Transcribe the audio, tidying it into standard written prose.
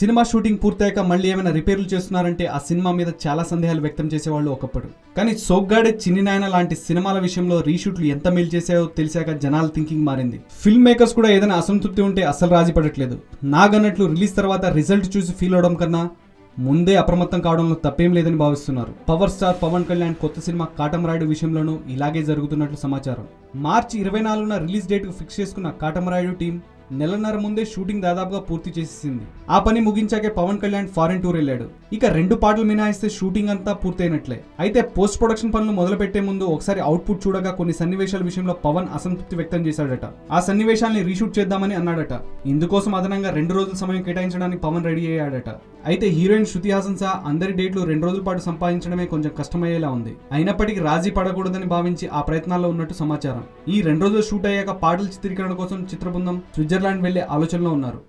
Cinema shooting పూర్తయ్యాక మళ్ళీ ఏమైనా రిపేర్లు చేస్తున్నారంటే ఆ సినిమా మీద చాలా సందేహాలు వ్యక్తం చేసేవాళ్ళు ఒకప్పుడు. కానీ సోగ్గాడే చిన్ని నాయన లాంటి సినిమాల విషయంలో రీషూట్లు ఎంత మేలు చేసాయో తెలిసాక జనాల థింకింగ్ మారింది. ఫిల్మ్ మేకర్స్ కూడా ఏదైనా అసంతృప్తి ఉంటే అసలు రాజీ పడట్లేదు. నాగన్నట్లు రిలీజ్ తర్వాత రిజల్ట్ చూసి ఫీల్ అవడం కన్నా ముందే అప్రమత్తం కావడంలో తప్పేం లేదని భావిస్తున్నారు. పవర్ స్టార్ పవన్ కళ్యాణ్ కొత్త సినిమా కాటమరాయుడు విషయంలోనూ ఇలాగే జరుగుతున్నట్లు సమాచారం. మార్చి 24న రిలీజ్ డేట్ కు ఫిక్స్ చేసుకున్న కాటమరాయుడు టీం నెలన్నర ముందే షూటింగ్ దాదాపుగా పూర్తి చేసేసింది. ఆ పని ముగించాకే పవన్ కళ్యాణ్ ఫారెన్ టూర్ వెళ్ళాడు. ఇక 2 పాటలు మినహాయిస్తే షూటింగ్ అంతా పూర్తయినట్లే. అయితే పోస్ట్ ప్రొడక్షన్ పనులు మొదలు పెట్టే ముందు ఒకసారి అవుట్పుట్ చూడగా కొన్ని సన్నివేశాల విషయంలో పవన్ అసంతృప్తి వ్యక్తం చేశాడట. ఆ సన్నివేశాల్ని రీషూట్ చేద్దామని అన్నాడట. ఇందుకోసం అదనంగా 2 రోజుల సమయం కేటాయించడానికి పవన్ రెడీ అయ్యాడట. అయితే హీరోయిన్ శృతి హాసన్ సహా అందరి డేట్లు 2 రోజుల పాటు సంపాదించడమే కొంచెం కష్టమయ్యేలా ఉంది. అయినప్పటికీ రాజీ పడకూడదని భావించి ఆ ప్రయత్నాల్లో ఉన్నట్టు సమాచారం. ఈ 2 రోజులు షూట్ అయ్యాక పాటల చిత్రీకరణ కోసం చిత్రబృందం స్విట్జర్లాండ్ వెళ్లే ఆలోచనలో ఉన్నారు.